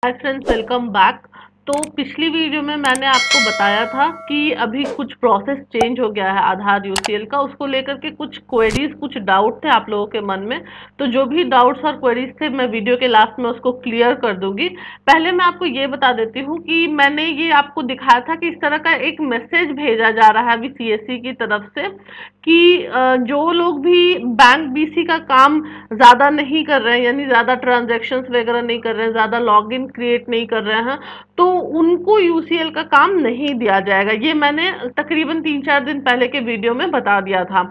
Hi friends, welcome back. तो पिछली video में मैंने आपको बताया था कि अभी कुछ प्रोसेस चेंज हो गया है आधार यूसीएल का। उसको लेकर के कुछ क्वेरीज, कुछ डाउट थे आप लोगों के मन में। तो जो भी डाउट्स और क्वेरीज थे मैं वीडियो के लास्ट में उसको क्लियर कर दूंगी। पहले मैं आपको ये बता देती हूँ कि मैंने ये आपको दिखाया था कि इस तरह का एक मैसेज भेजा जा रहा है अभी सीएससी की तरफ से कि जो लोग भी बैंक बीसी का काम ज़्यादा नहीं कर रहे हैं, यानी ज़्यादा ट्रांजैक्शंस वगैरह नहीं कर रहे हैं, ज़्यादा लॉगिन क्रिएट नहीं कर रहे हैं, तो उनको यूसीएल का काम नहीं दिया जाएगा। ये मैंने तकरीबन 3-4 दिन पहले के वीडियो में बता दिया था।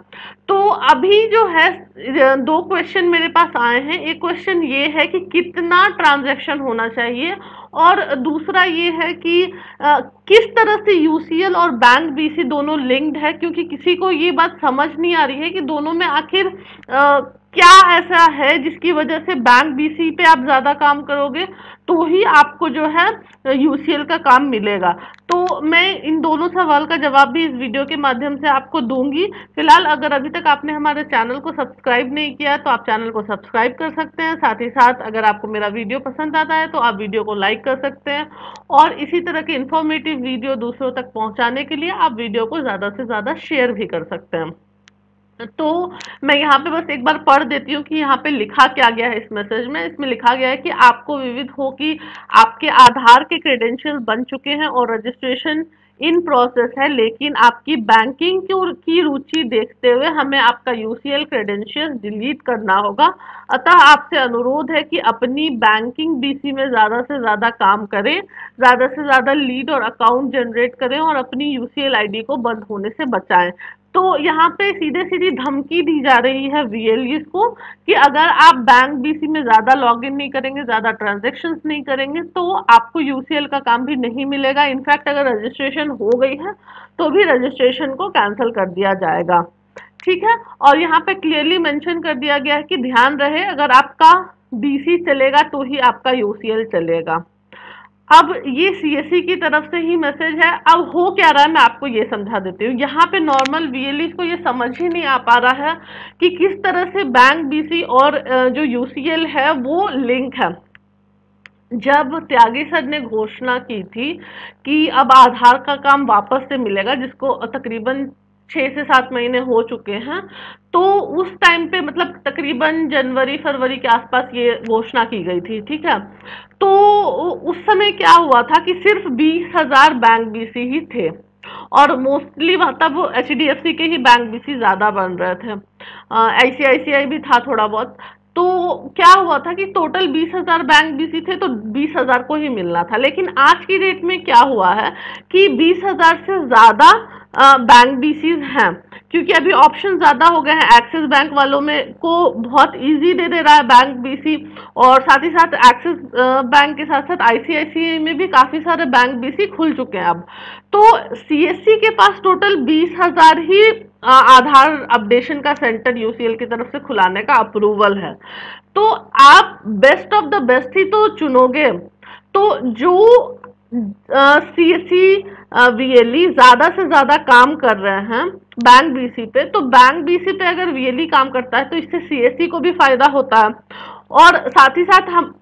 तो अभी जो है दो क्वेश्चन मेरे पास आए हैं। एक क्वेश्चन ये है कि कितना ट्रांजैक्शन होना चाहिए, और दूसरा ये है कि किस तरह से यूसीएल और बैंक बीसी दोनों लिंक्ड है, क्योंकि किसी को ये बात समझ नहीं आ रही है कि दोनों में आखिर क्या ऐसा है जिसकी वजह से बैंक बीसी पे आप ज्यादा काम करोगे तो ही आपको जो है यूसीएल का काम मिलेगा। तो मैं इन दोनों सवाल का जवाब भी इस वीडियो के माध्यम से आपको दूंगी। फिलहाल अगर अभी तक आपने हमारे चैनल को सब्सक्राइब नहीं किया तो आप चैनल को सब्सक्राइब कर सकते हैं। साथ ही साथ अगर आपको मेरा वीडियो पसंद आता है तो आप वीडियो को लाइक कर सकते हैं, और इसी तरह के इंफॉर्मेटिव वीडियो दूसरों तक पहुंचाने के लिए आप वीडियो को ज़्यादा से ज़्यादा शेयर भी कर सकते हैं। तो मैं यहाँ पे बस एक बार पढ़ देती हूँ कि यहाँ पे लिखा क्या गया है इस मैसेज में। इसमें लिखा गया है कि आपको विविध हो कि आपके आधार के क्रेडेंशियल बन चुके हैं और रजिस्ट्रेशन इन प्रोसेस है, लेकिन आपकी बैंकिंग की रुचि देखते हुए हमें आपका यूसीएल क्रेडेंशियल डिलीट करना होगा। अतः आपसे अनुरोध है कि अपनी बैंकिंग बीसी में ज़्यादा से ज़्यादा काम करें, ज़्यादा से ज़्यादा लीड और अकाउंट जनरेट करें और अपनी यूसीएल आईडी को बंद होने से बचाएं। तो यहाँ पे सीधे सीधी धमकी दी जा रही है वीएलईज को कि अगर आप बैंक बीसी में ज्यादा लॉगिन नहीं करेंगे, ज्यादा ट्रांजैक्शंस नहीं करेंगे, तो आपको यूसीएल का काम भी नहीं मिलेगा। इनफैक्ट अगर रजिस्ट्रेशन हो गई है तो भी रजिस्ट्रेशन को कैंसिल कर दिया जाएगा। ठीक है। और यहाँ पे क्लियरली मेंशन कर दिया गया है कि ध्यान रहे, अगर आपका बीसी चलेगा तो ही आपका यूसीएल चलेगा। अब ये सीएससी की तरफ से ही मैसेज है। अब हो क्या रहा है मैं आपको ये समझा देती हूँ। यहाँ पे नॉर्मल वीएलई को ये समझ ही नहीं आ पा रहा है कि किस तरह से बैंक बीसी और जो यूसीएल है वो लिंक है। जब त्यागी सर ने घोषणा की थी कि अब आधार का काम वापस से मिलेगा, जिसको तकरीबन 6 से 7 महीने हो चुके हैं, तो उस टाइम पे मतलब तकरीबन जनवरी फरवरी के आसपास ये घोषणा की गई थी। ठीक है। तो उस समय क्या हुआ था कि सिर्फ 20,000 बैंक बीसी ही थे, और मोस्टली तब एचडीएफसी के ही बैंक बीसी ज्यादा बन रहे थे, आईसीआईसीआई भी था थोड़ा बहुत। तो क्या हुआ था कि टोटल 20,000 बैंक बीसी थे तो 20,000 को ही मिलना था। लेकिन आज की डेट में क्या हुआ है कि 20,000 से ज्यादा बैंक बीसीज हैं, क्योंकि अभी ऑप्शन ज्यादा हो गए हैं। एक्सिस बैंक वालों में को बहुत इजी दे रहा है बैंक बीसी, और साथ ही साथ एक्सिस बैंक के साथ साथ आईसीआईसीआई में भी काफी सारे बैंक बीसी खुल चुके हैं अब। तो सीएससी के पास टोटल 20,000 ही आधार अपडेशन का सेंटर यूसीएल की तरफ से खुलाने का अप्रूवल है। तो आप बेस्ट ऑफ द बेस्ट ही तो चुनोगे। तो जो सीएससी वीएलई ज्यादा से ज्यादा काम कर रहे हैं बैंक बीसी पे, तो बैंक बीसी पे अगर वीएलई काम करता है तो इससे सीएससी को भी फायदा होता है, और साथ ही साथ हम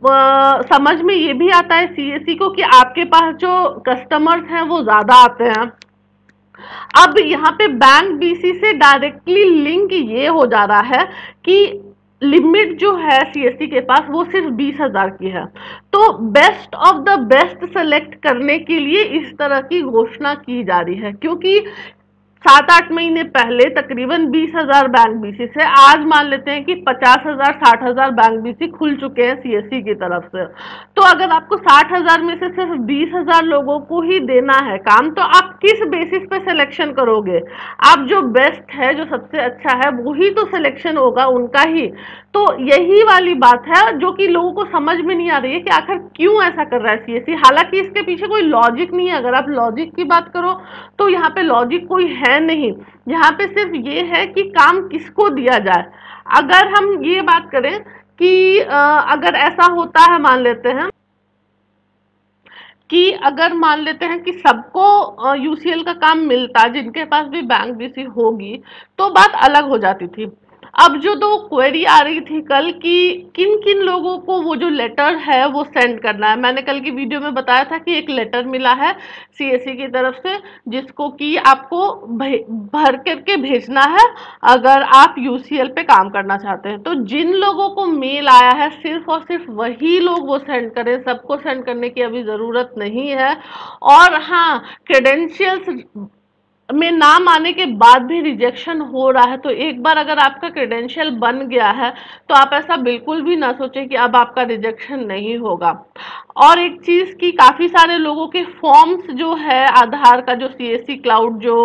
समझ में ये भी आता है सीएससी को कि आपके पास जो कस्टमर्स हैं वो ज्यादा आते हैं। अब यहाँ पे बैंक बीसी से डायरेक्टली लिंक ये हो जा रहा है कि लिमिट जो है सीएससी के पास वो सिर्फ 20,000 की है। तो best of the best select करने के लिए इस तरह की घोषणा की जा रही है, क्योंकि 7-8 महीने पहले तकरीबन 20,000 बैंक बीसी से आज मान लेते हैं कि 50,000 60,000 बैंक बीसी खुल चुके हैं सीएससी की तरफ से। तो अगर आपको 60,000 में से सिर्फ 20,000 लोगों को ही देना है काम, तो आप किस बेसिस पे सिलेक्शन करोगे? आप जो बेस्ट है, जो सबसे अच्छा है, वही तो सिलेक्शन होगा उनका ही। तो यही वाली बात है जो कि लोगों को समझ में नहीं आ रही है कि आखिर क्यों ऐसा कर रहा है सीएससी। हालांकि इसके पीछे कोई लॉजिक नहीं है। अगर आप लॉजिक की बात करो तो यहाँ पे लॉजिक कोई है नहीं। यहाँ पे सिर्फ ये है कि काम किसको दिया जाए। अगर हम ये बात करें कि अगर ऐसा होता है, मान लेते हैं कि अगर मान लेते हैं कि सबको यूसीएल का काम मिलता, जिनके पास भी बैंक बीसी होगी, तो बात अलग हो जाती थी। अब जो दो क्वेरी आ रही थी कल की, किन किन लोगों को वो जो लेटर है वो सेंड करना है, मैंने कल की वीडियो में बताया था कि एक लेटर मिला है सीएससी की तरफ से जिसको कि आपको भर करके भेजना है अगर आप यूसीएल पे काम करना चाहते हैं। तो जिन लोगों को मेल आया है सिर्फ और सिर्फ वही लोग वो सेंड करें, सबको सेंड करने की अभी ज़रूरत नहीं है। और हाँ, क्रेडेंशियल्स में नाम आने के बाद भी रिजेक्शन हो रहा है, तो एक बार अगर आपका क्रेडेंशियल बन गया है तो आप ऐसा बिल्कुल भी ना सोचें कि अब आपका रिजेक्शन नहीं होगा। और एक चीज की काफी सारे लोगों के फॉर्म्स जो है आधार का, जो सीएससी क्लाउड जो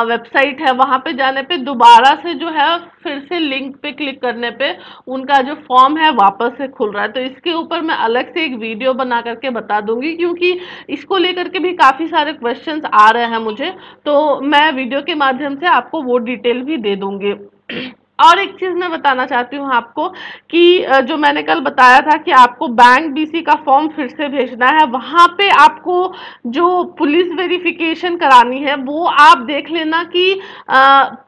वेबसाइट है वहां पे जाने पे दोबारा से जो है फिर से लिंक पे क्लिक करने पे उनका जो फॉर्म है वापस से खुल रहा है। तो इसके ऊपर मैं अलग से एक वीडियो बना करके बता दूंगी, क्योंकि इसको लेकर के भी काफी सारे क्वेश्चंस आ रहे हैं मुझे, तो मैं वीडियो के माध्यम से आपको वो डिटेल भी दे दूंगी। और एक चीज मैं बताना चाहती हूँ आपको कि जो मैंने कल बताया था कि आपको बैंक बीसी का फॉर्म फिर से भेजना है, वहां पे आपको जो पुलिस वेरिफिकेशन करानी है वो आप देख लेना कि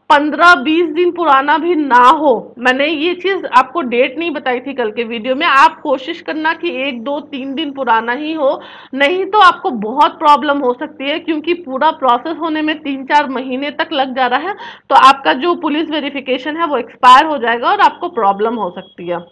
15-20 दिन पुराना भी ना हो। मैंने ये चीज आपको डेट नहीं बताई थी कल के वीडियो में, आप कोशिश करना कि 1-2-3 दिन पुराना ही हो, नहीं तो आपको बहुत प्रॉब्लम हो सकती है, क्योंकि पूरा प्रोसेस होने में 3-4 महीने तक लग जा रहा है। तो आपका जो पुलिस वेरिफिकेशन है वो एक्सपायर हो जाएगा और आपको प्रॉब्लम हो सकती है।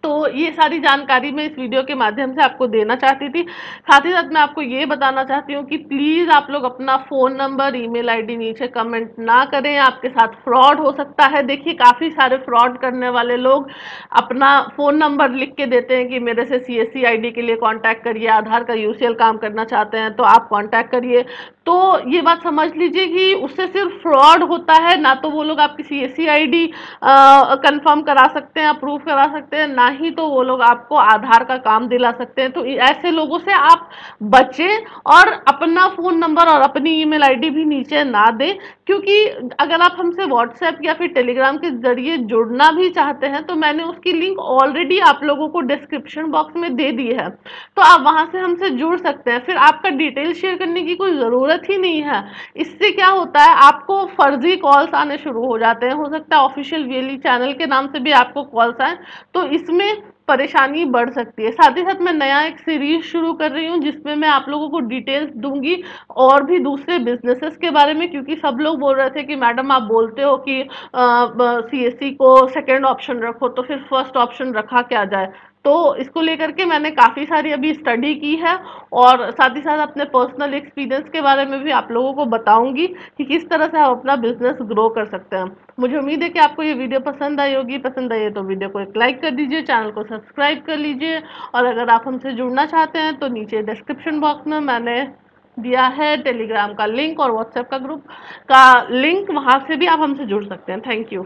तो ये सारी जानकारी मैं इस वीडियो के माध्यम से आपको देना चाहती थी। साथ ही साथ मैं आपको ये बताना चाहती हूँ कि प्लीज आप लोग अपना फोन नंबर, ईमेल आईडी नीचे कमेंट ना करें, आपके साथ फ्रॉड हो सकता है। देखिए काफी सारे फ्रॉड करने वाले लोग अपना फोन नंबर लिख के देते हैं कि मेरे से सीएससी आईडी के लिए कांटेक्ट करिए, आधार का यूसीएल काम करना चाहते हैं तो आप कांटेक्ट करिए। तो ये बात समझ लीजिए कि उससे सिर्फ फ्रॉड होता है, ना तो वो लोग आपकी सीएससी आईडी कंफर्म करा सकते हैं, अप्रूव करा सकते हैं, ना ही तो वो लोग आपको आधार का काम दिला सकते हैं। तो ऐसे लोगों से आप बचें और अपना फोन नंबर और अपनी ईमेल आईडी भी नीचे ना दें, क्योंकि अगर आप हमसे व्हाट्सएप या फिर टेलीग्राम के जरिए जुड़ना भी चाहते हैं तो मैंने उसकी लिंक ऑलरेडी आप लोगों को डिस्क्रिप्शन बॉक्स में दे दी है, तो आप वहां से हमसे जुड़ सकते हैं। फिर आपका डिटेल शेयर करने की कोई जरूरत ही नहीं है। इससे क्या होता है, आपको फर्जी कॉल्स आने शुरू हो जाते हैं, हो सकता है ऑफिशियल वीएलई चैनल के नाम से भी आपको कॉल्स आए, तो इसमें परेशानी बढ़ सकती है। साथ ही साथ मैं नया एक सीरीज शुरू कर रही हूँ जिसमें मैं आप लोगों को डिटेल्स दूंगी और भी दूसरे बिजनेसेस के बारे में, क्योंकि सब लोग बोल रहे थे कि मैडम आप बोलते हो कि सीएससी को सेकंड ऑप्शन रखो, तो फिर फर्स्ट ऑप्शन रखा क्या जाए। तो इसको लेकर के मैंने काफ़ी सारी अभी स्टडी की है और साथ ही साथ अपने पर्सनल एक्सपीरियंस के बारे में भी आप लोगों को बताऊंगी कि किस तरह से आप अपना बिजनेस ग्रो कर सकते हैं। मुझे उम्मीद है कि आपको ये वीडियो पसंद आई होगी। पसंद आई है तो वीडियो को एक लाइक कर दीजिए, चैनल को सब्सक्राइब कर लीजिए, और अगर आप हमसे जुड़ना चाहते हैं तो नीचे डिस्क्रिप्शन बॉक्स में मैंने दिया है टेलीग्राम का लिंक और व्हाट्सएप का ग्रुप का लिंक, वहां से भी आप हमसे जुड़ सकते हैं। Thank you.